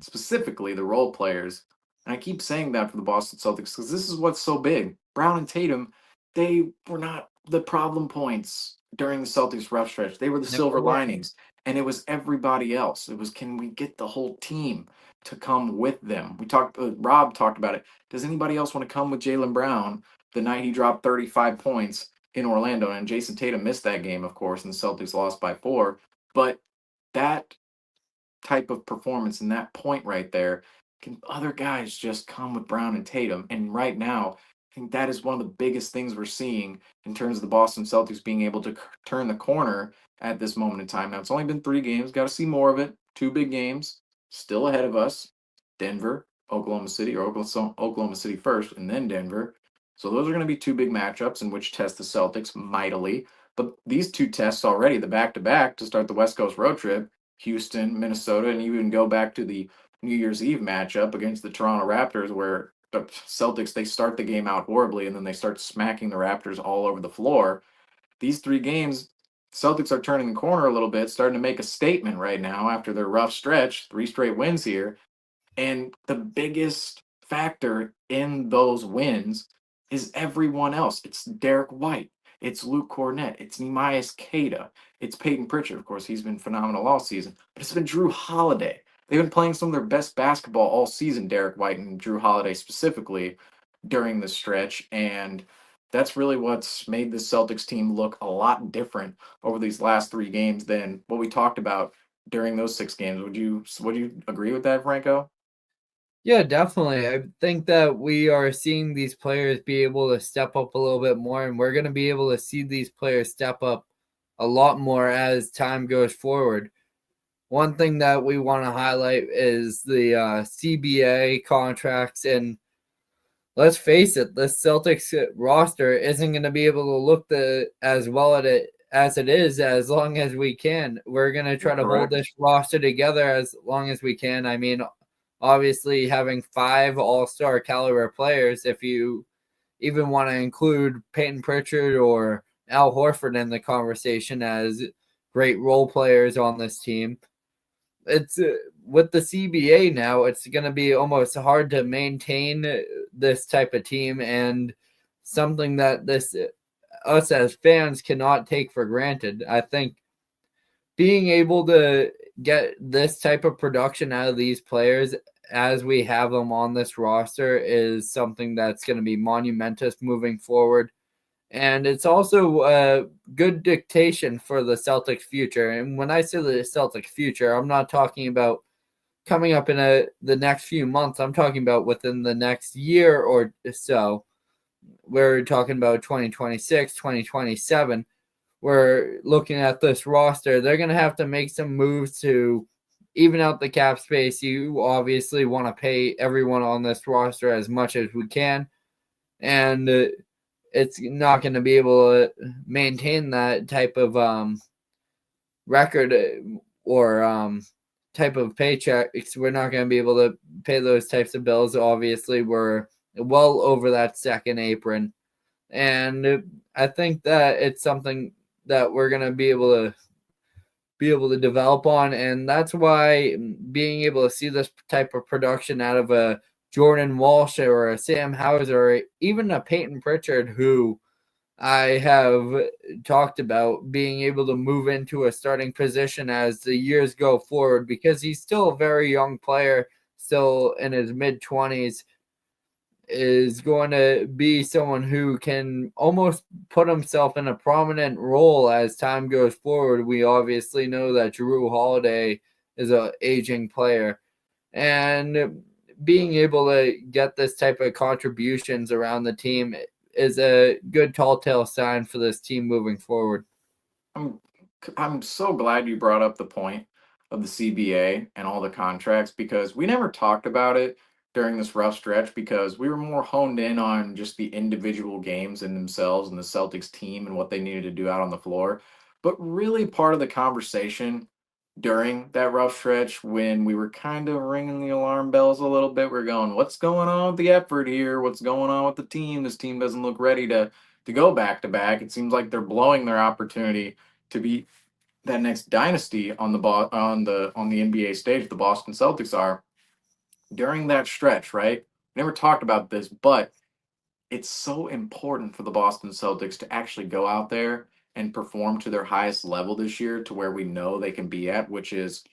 specifically the role players. And I keep saying that for the Boston Celtics because this is what's so big. Brown and Tatum, they were not the problem points during the Celtics rough stretch. They were the Never silver were. linings. And it was everybody else. It was, can we get the whole team to come with them? Rob talked about it. Does anybody else want to come with Jaylen Brown the night he dropped 35 points in Orlando? And Jason Tatum missed that game, of course, and the Celtics lost by 4. But that type of performance and that point right there, can other guys just come with Brown and Tatum? And right now, I think that is one of the biggest things we're seeing in terms of the Boston Celtics being able to turn the corner at this moment in time. Now, it's only been 3 games. Got to see more of it. 2 big games still ahead of us: Denver, Oklahoma City, or Oklahoma City first, and then Denver. So those are going to be 2 big matchups in which test the Celtics mightily. But these 2 tests already, the back to back to start the West Coast road trip, Houston, Minnesota, and even go back to the New Year's Eve matchup against the Toronto Raptors, where the Celtics, they start the game out horribly and then they start smacking the Raptors all over the floor. These 3 games, Celtics are turning the corner a little bit, starting to make a statement right now after their rough stretch, 3 straight wins here. And the biggest factor in those wins is everyone else. It's Derek White. It's Luke Cornett. It's Nehemias Queta. It's Peyton Pritchard. Of course, he's been phenomenal all season. But it's been Drew Holiday. They've been playing some of their best basketball all season, Derek White and Drew Holiday specifically, during this stretch. And that's really what's made the Celtics team look a lot different over these last 3 games than what we talked about during those 6 games. Would you agree with that, Franco? Yeah, definitely. I think that we are seeing these players be able to step up a little bit more, and we're going to be able to see these players step up a lot more as time goes forward. One thing that we want to highlight is the CBA contracts. And let's face it, the Celtics roster isn't going to be able to look as well at it as it is as long as we can. We're going to try to hold Correct. this roster together as long as we can. I mean, obviously, having 5 all-star caliber players, if you even want to include Peyton Pritchard or Al Horford in the conversation as great role players on this team, it's with the CBA now, it's going to be almost hard to maintain this type of team, and something that this us as fans cannot take for granted. I think being able to get this type of production out of these players as we have them on this roster is something that's going to be monumentous moving forward. And it's also a good dictation for the Celtics future. And when I say the Celtics future, I'm not talking about coming up in the next few months. I'm talking about within the next year or so. We're talking about 2026, 2027. We're looking at this roster. They're going to have to make some moves to even out the cap space. You obviously want to pay everyone on this roster as much as we can. And it's not going to be able to maintain that type of record or type of paychecks. We're not going to be able to pay those types of bills. Obviously, we're well over that second apron. And I think that it's something that we're going to be able to develop on. And that's why being able to see this type of production out of a Jordan Walsh or a Sam Hauser or even a Peyton Pritchard, who I have talked about being able to move into a starting position as the years go forward, because he's still a very young player, still in his mid-20s, is going to be someone who can almost put himself in a prominent role as time goes forward. We obviously know that Jrue Holiday is an aging player, and being able to get this type of contributions around the team is a good tall tale sign for this team moving forward. I'm I'm so glad you brought up the point of the CBA and all the contracts because we never talked about it during this rough stretch because we were more honed in on just the individual games in themselves and the Celtics team and what they needed to do out on the floor. But really part of the conversation during that rough stretch when we were kind of ringing the alarm bells a little bit, we're going, what's going on with the effort here? What's going on with the team? This team doesn't look ready to go back to back. It seems like they're blowing their opportunity to be that next dynasty on the NBA stage. The Boston Celtics are. during that stretch, right? We never talked about this, but it's so important for the Boston Celtics to actually go out there and perform to their highest level this year to where we know they can be at, which is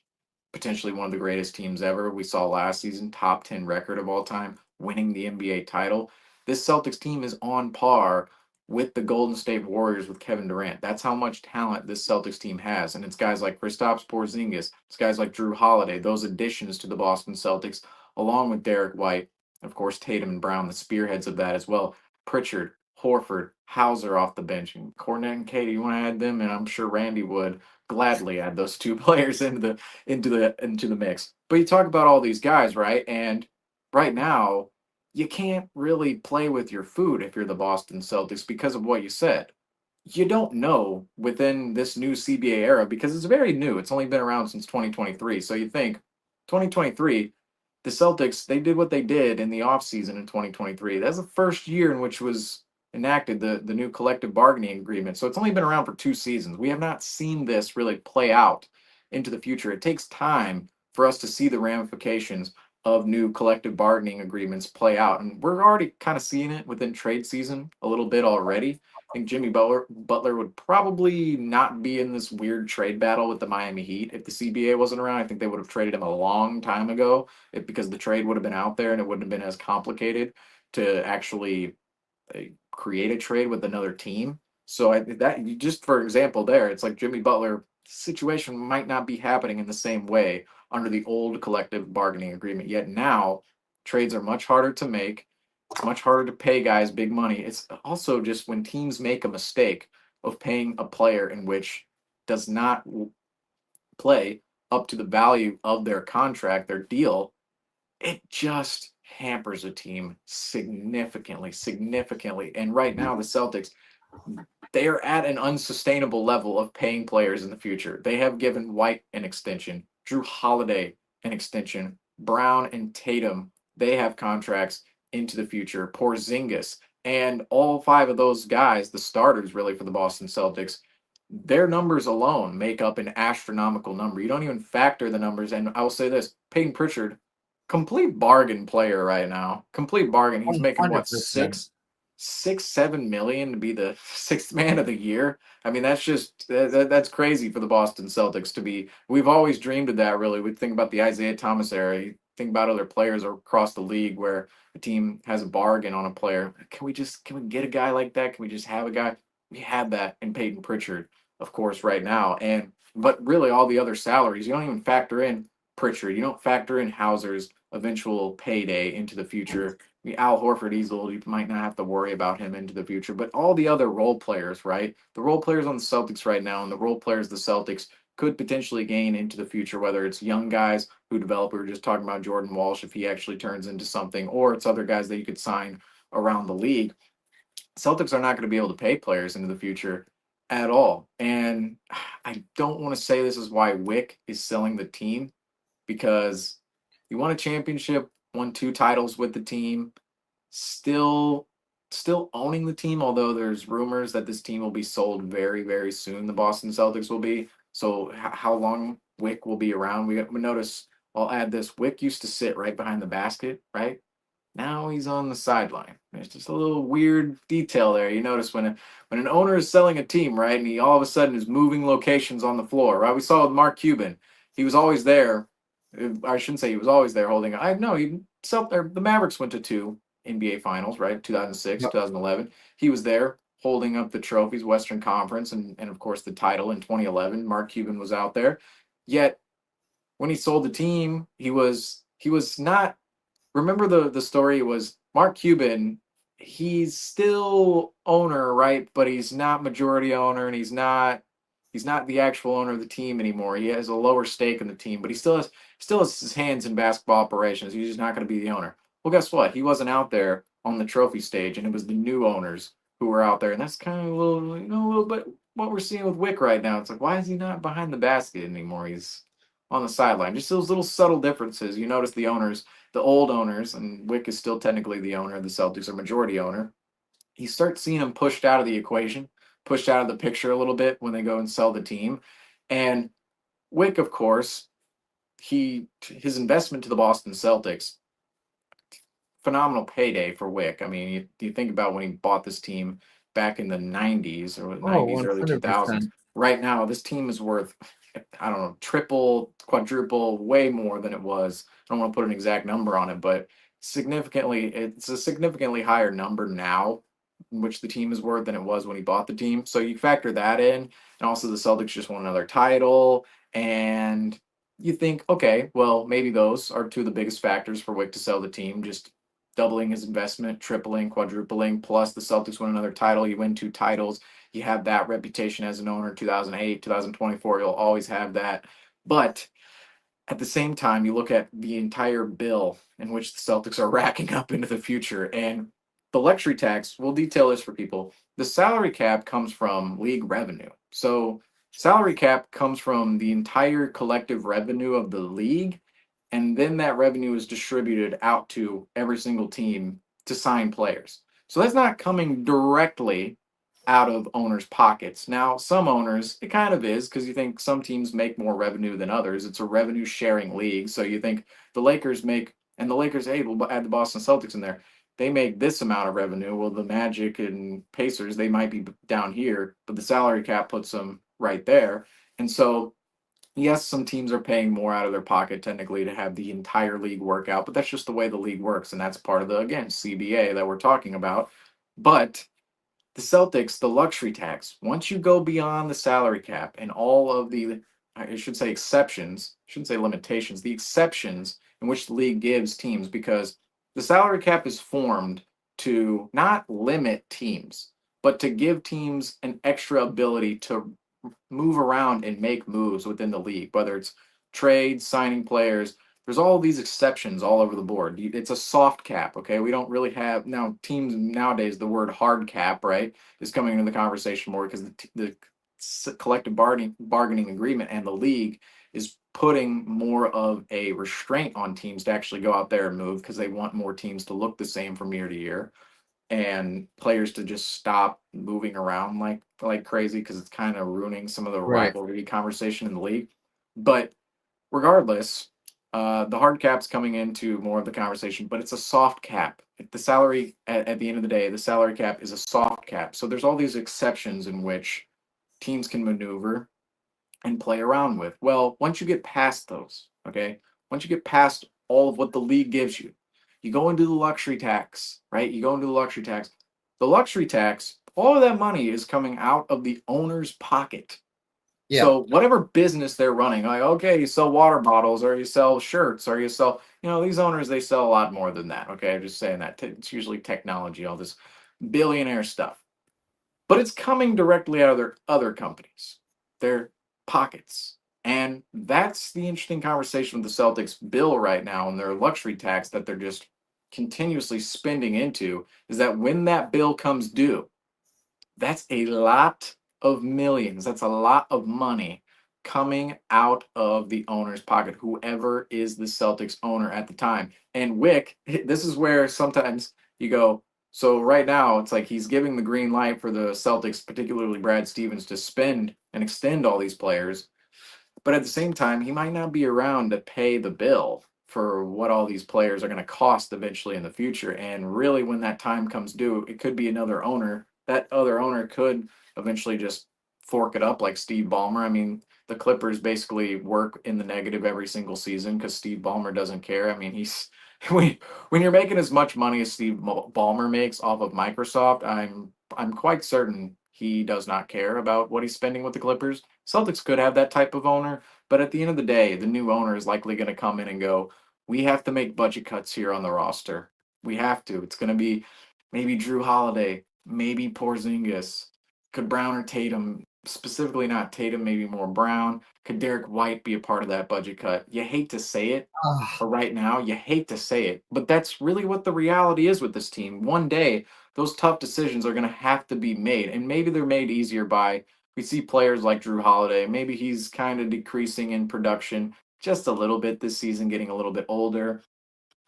potentially one of the greatest teams ever. We saw last season, top 10 record of all time, winning the NBA title. This Celtics team is on par with the Golden State Warriors with Kevin Durant. That's how much talent this Celtics team has. And it's guys like Kristaps Porzingis, it's guys like Drew Holiday, those additions to the Boston Celtics, along with Derek White, of course, Tatum and Brown, the spearheads of that as well. Pritchard, Horford, Hauser off the bench, and Cornette and Katie, you want to add them? And I'm sure Randy would gladly add those two players into the mix. But you talk about all these guys, right? And right now, you can't really play with your food if you're the Boston Celtics because of what you said. You don't know within this new CBA era because it's very new. It's only been around since 2023. So you think 2023, the Celtics, they did what they did in the offseason in 2023. That's the first year in which was enacted the new collective bargaining agreement. So it's only been around for 2 seasons. We have not seen this really play out into the future. It takes time for us to see the ramifications of new collective bargaining agreements play out. And we're already kind of seeing it within trade season a little bit already. I think Jimmy Butler would probably not be in this weird trade battle with the Miami Heat if the CBA wasn't around. I think they would have traded him a long time ago because the trade would have been out there and it wouldn't have been as complicated to actually create a trade with another team. So just for example, there it's like Jimmy Butler situation might not be happening in the same way under the old collective bargaining agreement. Yet now trades are much harder to make. It's much harder to pay guys big money. It's also just when teams make a mistake of paying a player in which does not play up to the value of their contract, their deal, it just hampers a team significantly, significantly. And right now, the Celtics, they are at an unsustainable level of paying players in the future. They have given White an extension, Drew Holiday an extension, Brown and Tatum, they have contracts into the future, Porzingis, and all five of those guys, the starters really for the Boston Celtics, their numbers alone make up an astronomical number. You don't even factor the numbers. And I will say this, Peyton Pritchard, complete bargain player right now. Complete bargain. He's making what, 100%. 7 million to be the sixth man of the year. I mean, that's crazy for the Boston Celtics to be. We've always dreamed of that. Really, we think about the Isaiah Thomas era. You think about other players across the league where a team has a bargain on a player. Can we get a guy like that? Can we just have a guy? We have that in Peyton Pritchard, of course, right now. And but really, all the other salaries, you don't even factor in Pritchard. You don't factor in Hauser's eventual payday into the future. I mean, Al Horford, he's old. You might not have to worry about him into the future. But all the other role players, right? The role players on the Celtics right now and the role players the Celtics could potentially gain into the future, whether it's young guys who develop. We were just talking about Jordan Walsh if he actually turns into something, or it's other guys that you could sign around the league. Celtics are not going to be able to pay players into the future at all. And I don't want to say this is why Wick is selling the team because he won a championship, won 2 titles with the team, still owning the team, although there's rumors that this team will be sold very, very soon. The Boston Celtics will be. So how long Wick will be around? We notice, I'll add this, Wick used to sit right behind the basket, right? Now he's on the sideline. There's just a little weird detail there. You notice when an owner is selling a team, right, and he all of a sudden is moving locations on the floor, right? We saw with Mark Cuban. He was always there. I shouldn't say he was always there holding. I know he the Mavericks went to 2 NBA finals, right? 2006, 2011. He was there holding up the trophies, Western Conference, and of course the title in 2011. Mark Cuban was out there. Yet when he sold the team, he was not. Remember the story was Mark Cuban. He's still owner, right? But he's not majority owner, and he's not the actual owner of the team anymore. He has a lower stake in the team, but he still has his hands in basketball operations. He's just not going to be the owner. Well, guess what? He wasn't out there on the trophy stage, and it was the new owners who were out there, and that's kind of a little bit what we're seeing with Wick right now. It's like, why is he not behind the basket anymore? He's on the sideline. Just those little subtle differences. You notice the owners, the old owners, and Wick is still technically the owner. The Celtics are majority owner. You start seeing him pushed out of the equation, pushed out of the picture a little bit when they go and sell the team. And Wick, of course, his investment to the Boston Celtics phenomenal payday for Wick. I mean, you think about when he bought this team back in the 90s or Oh, 90s, early 2000s. 100%. Right now, this team is worth, I don't know, triple, quadruple, way more than it was. I don't want to put an exact number on it, but it's a significantly higher number now in which the team is worth than it was when he bought the team. So you factor that in, and also the Celtics just won another title, and you think, okay, well, maybe those are two of the biggest factors for Wick to sell the team, just doubling his investment, tripling, quadrupling, plus the Celtics win another title, you win two titles, you have that reputation as an owner, 2008, 2024, you'll always have that. But at the same time, you look at the entire bill in which the Celtics are racking up into the future, and the luxury tax, we'll detail this for people. The salary cap comes from league revenue. So, salary cap comes from the entire collective revenue of the league, and then that revenue is distributed out to every single team to sign players. So, that's not coming directly out of owners' pockets. Now, some owners, it kind of is because you think some teams make more revenue than others. It's a revenue sharing league. So you think the Lakers make, and the Lakers, hey, we'll add the Boston Celtics in there. They make this amount of revenue. Well, the Magic and Pacers, they might be down here, but the salary cap puts them right there. And so, yes, some teams are paying more out of their pocket technically to have the entire league work out, but that's just the way the league works. And that's part of the, again, CBA that we're talking about. But the Celtics, the luxury tax, once you go beyond the salary cap and all of the, I should say exceptions, I shouldn't say limitations, the exceptions in which the league gives teams, because the salary cap is formed to not limit teams, but to give teams an extra ability to move around and make moves within the league, whether it's trades, signing players. There's all these exceptions all over the board. It's a soft cap, okay? We don't really have now teams nowadays. The word hard cap, right, is coming into the conversation more because the collective bargaining agreement and the league is putting more of a restraint on teams to actually go out there and move because they want more teams to look the same from year to year and players to just stop moving around like crazy because it's kind of ruining some of the Right. rivalry conversation in the league. But regardless, the hard cap's coming into more of the conversation, but it's a soft cap. The salary at the end of the day, the salary cap is a soft cap. So there's all these exceptions in which teams can maneuver and play around with. Well, once you get past those, okay, once you get past all of what the league gives you, you go into the luxury tax, right? You go into the luxury tax. The luxury tax, all of that money is coming out of the owner's pocket. Yeah. So whatever business they're running, like okay, you sell water bottles or you sell shirts or you sell, these owners they sell a lot more than that. Okay, I'm just saying that it's usually technology, all this billionaire stuff, but it's coming directly out of their other companies, their pockets. And that's the interesting conversation with the Celtics bill right now and their luxury tax that they're just continuously spending into is that when that bill comes due, that's a lot of millions. That's a lot of money coming out of the owner's pocket, whoever is the Celtics owner at the time. And Wick, this is where sometimes you go, so right now it's like he's giving the green light for the Celtics, particularly Brad Stevens, to spend and extend all these players. But at the same time, he might not be around to pay the bill for what all these players are going to cost eventually in the future. And really, when that time comes due, it could be another owner. That other owner could eventually just fork it up like Steve Ballmer. I mean, the Clippers basically work in the negative every single season because Steve Ballmer doesn't care. I mean, he's when you're making as much money as Steve Ballmer makes off of Microsoft, I'm quite certain he does not care about what he's spending with the Clippers. Celtics could have that type of owner, but at the end of the day, the new owner is likely going to come in and go, we have to make budget cuts here on the roster. We have to. It's going to be maybe Drew Holiday, maybe Porzingis. Could Brown or Tatum, specifically not Tatum, maybe more Brown? Could Derek White be a part of that budget cut? You hate to say it, Ah, but right now, you hate to say it, but that's really what the reality is with this team. One day, those tough decisions are going to have to be made, and maybe they're made easier by we see players like Drew Holiday. Maybe he's kind of decreasing in production just a little bit this season, getting a little bit older.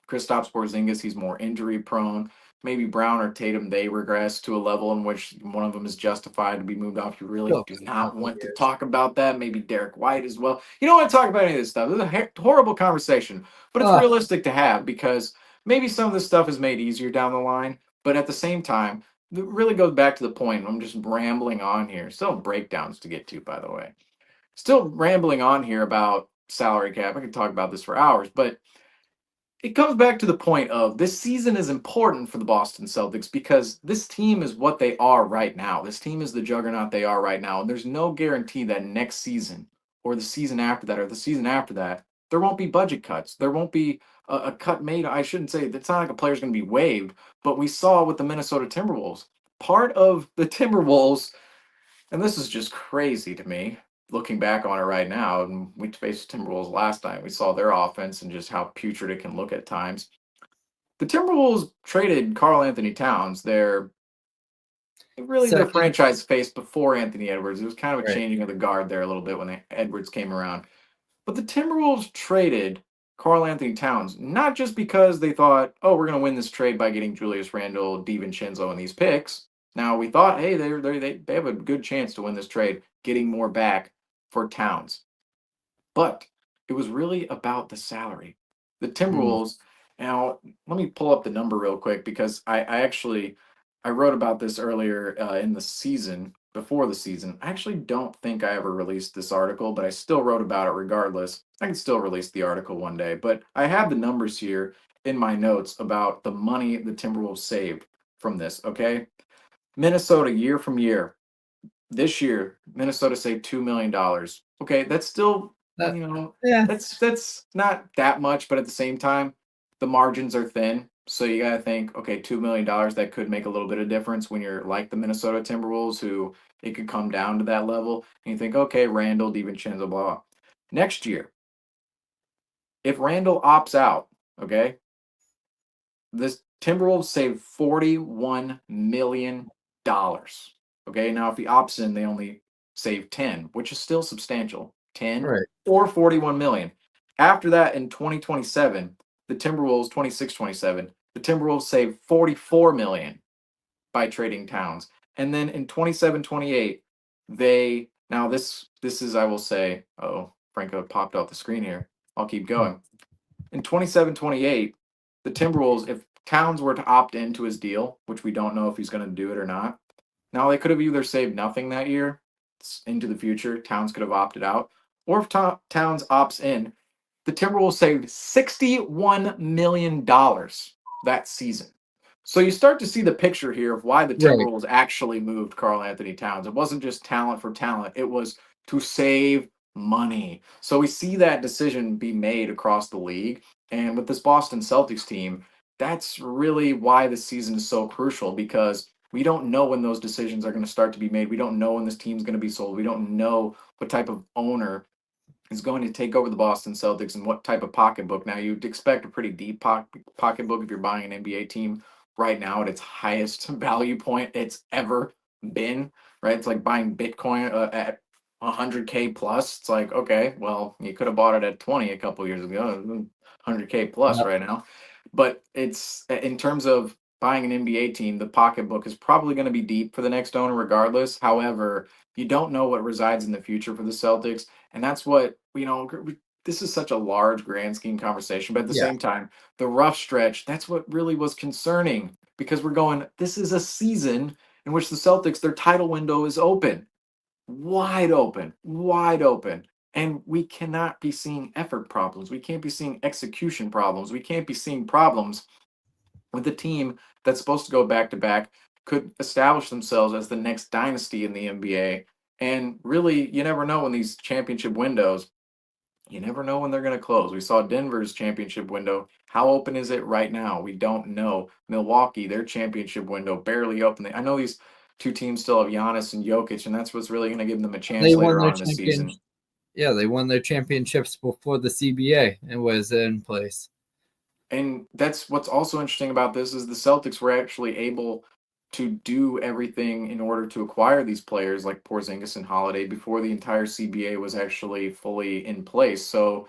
Kristaps Porzingis, he's more injury prone. Maybe Brown or Tatum, they regress to a level in which one of them is justified to be moved off. You really still do a not couple want to years. talk about that. Maybe Derek White as well. You don't want to talk about any of this stuff. This is a horrible conversation, but it's Ah, realistic to have because maybe some of this stuff is made easier down the line, but at the same time, it really goes back to the point. I'm just rambling on here. Still breakdowns to get to, by the way. Still rambling on here about salary cap. I could talk about this for hours, but it comes back to the point of this season is important for the Boston Celtics because this team is what they are right now. This team is the juggernaut they are right now. And there's no guarantee that next season or the season after that or the season after that, there won't be budget cuts. There won't be a cut made. I shouldn't say it's not like a player's going to be waived, but we saw with the Minnesota Timberwolves. Part of the Timberwolves, and this is just crazy to me, looking back on it right now, and we faced Timberwolves last time. We saw their offense and just how putrid it can look at times. The Timberwolves traded Carl Anthony Towns, really their Second, franchise face before Anthony Edwards. It was kind of a right, changing of the guard there a little bit when Edwards came around. But the Timberwolves traded Carl Anthony Towns, not just because they thought, oh, we're going to win this trade by getting Julius Randle, DiVincenzo, and these picks. Now we thought, hey, they have a good chance to win this trade, getting more back for Towns. But it was really about the salary. The mm, Timberwolves. Now, let me pull up the number real quick because I actually I wrote about this earlier in the season, before the season. I actually don't think I ever released this article, but I still wrote about it regardless. I can still release the article one day, but I have the numbers here in my notes about the money the Timberwolves saved from this. Okay, Minnesota year from year this year, Minnesota saved $2 million. Okay, that's still, that, you know, yeah, that's not that much, but at the same time, the margins are thin. So you gotta think, okay, $2 million that could make a little bit of difference when you're like the Minnesota Timberwolves, who it could come down to that level. And you think, okay, Randall, DiVincenzo, blah, blah. Next year, if Randall opts out, okay, this Timberwolves saved $41 million. Okay, now if he opts in, they only save 10, which is still substantial. 10 right, or 41 million. After that, in 2027, the Timberwolves 26-27, the Timberwolves save 44 million by trading Towns. And then in 27-28, they now this is I will say, oh, Franco popped off the screen here. I'll keep mm, going. In 27-28, the Timberwolves, if Towns were to opt into his deal, which we don't know if he's going to do it or not, now they could have either saved nothing that year into the future. Towns could have opted out, or if Towns opts in, the Timberwolves saved $61 million that season. So you start to see the picture here of why the right. Timberwolves actually moved Carl Anthony Towns. It wasn't just talent for talent, it was to save money. So we see that decision be made across the league. And with this Boston Celtics team, that's really why this season is so crucial because we don't know when those decisions are going to start to be made. We don't know when this team's going to be sold. We don't know what type of owner is going to take over the Boston Celtics and what type of pocketbook. Now, you'd expect a pretty deep pocketbook if you're buying an NBA team right now at its highest value point it's ever been, right? It's like buying Bitcoin at 100K plus. It's like, okay, well, you could have bought it at 20 a couple years ago, 100K plus Yep. right now. But it's in terms of buying an NBA team, the pocketbook is probably going to be deep for the next owner regardless. However, you don't know what resides in the future for the Celtics. And that's what, this is such a large grand scheme conversation. But at the Yeah, same time, the rough stretch, that's what really was concerning because we're going, this is a season in which the Celtics, their title window is open, wide open, wide open. And we cannot be seeing effort problems. We can't be seeing execution problems. We can't be seeing problems with a team that's supposed to go back to back, could establish themselves as the next dynasty in the NBA. And really, you never know when these championship windows, you never know when they're going to close. We saw Denver's championship window. How open is it right now? We don't know. Milwaukee, their championship window barely open. I know these two teams still have Giannis and Jokic, and that's what's really going to give them a they chance won later their on in the champion. season. Yeah, they won their championships before the CBA and was in place. And that's what's also interesting about this is the Celtics were actually able to do everything in order to acquire these players like Porzingis and Holiday before the entire CBA was actually fully in place. So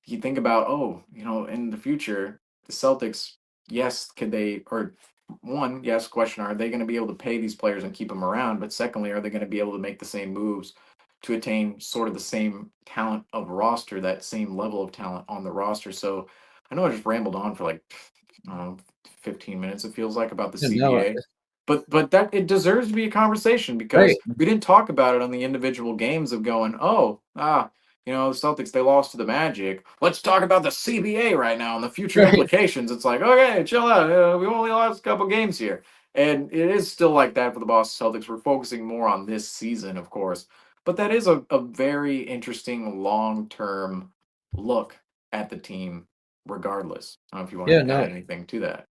you think about, oh, in the future, the Celtics, yes, could they, or one, yes, question, are they going to be able to pay these players and keep them around? But secondly, are they going to be able to make the same moves to attain sort of the same talent of roster, that same level of talent on the roster? So I know I just rambled on for like, I don't know, 15 minutes, it feels like, about the Yeah, no, CBA. But that it deserves to be a conversation right. because we didn't talk about it on the individual games of going, oh, the Celtics, they lost to the Magic. Let's talk about the CBA right now and the future Right. implications. It's like, okay, chill out. We only lost a couple games here. And it is still like that for the Boston Celtics. We're focusing more on this season, of course. But that is a very interesting long term look at the team, regardless. I don't know if you want Yeah, to add no. anything to that.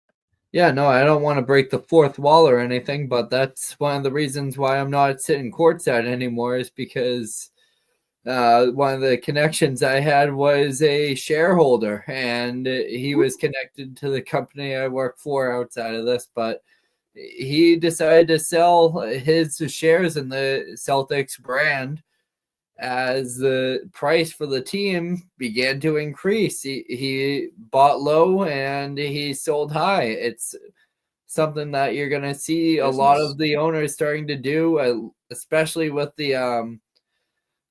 Yeah, no, I don't want to break the fourth wall or anything, but that's one of the reasons why I'm not sitting courtside anymore is because one of the connections I had was a shareholder, and he was connected to the company I work for outside of this, but he decided to sell his shares in the Celtics brand as the price for the team began to increase. He bought low and he sold high. It's something that you're going to see a lot Business. of the owners starting to do, especially with the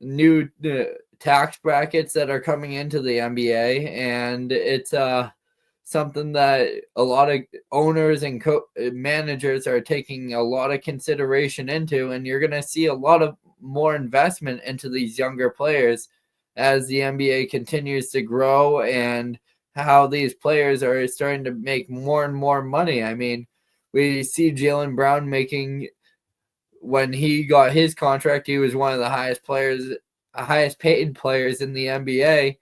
new tax brackets that are coming into the NBA. And it's something that a lot of owners and managers are taking a lot of consideration into. And you're going to see a lot of more investment into these younger players as the NBA continues to grow and how these players are starting to make more and more money. I mean, we see Jaylen Brown making, when he got his contract, he was one of the highest paid players in the NBA.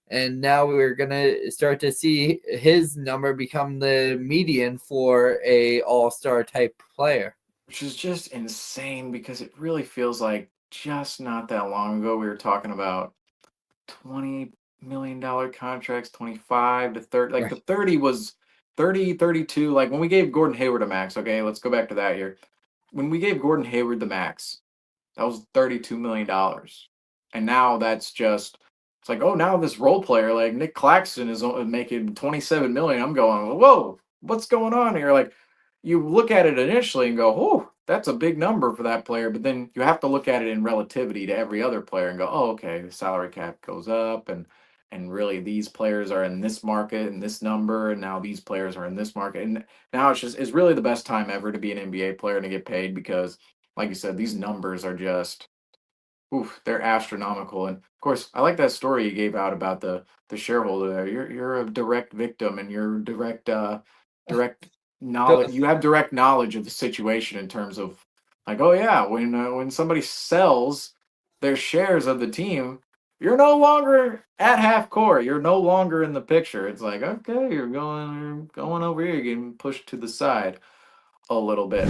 And now we're gonna start to see his number become the median for a all-star type player. Which is just insane because it really feels like just not that long ago we were talking about $20 million contracts, 25 to 30. Like the Right. 30 was 30, 32. Like when we gave Gordon Hayward a max, okay, let's go back to that here. When we gave Gordon Hayward the max, that was $32 million. And now that's just, it's like, oh, now this role player like Nick Claxton is making 27 million. I'm going, whoa, what's going on here? Like, you look at it initially and go, oh, that's a big number for that player. But then you have to look at it in relativity to every other player and go, oh, okay, the salary cap goes up, and really these players are in this market and this number, and now these players are in this market. And now it's really the best time ever to be an NBA player and to get paid because, like you said, these numbers are just, oof, they're astronomical. And of course, I like that story you gave out about the shareholder there. You're a direct victim, and you're direct knowledge. So, You have direct knowledge of the situation in terms of, like, oh yeah, when somebody sells their shares of the team, you're no longer at half court. You're no longer in the picture. It's like, okay, you're going over here, you're getting pushed to the side a little bit.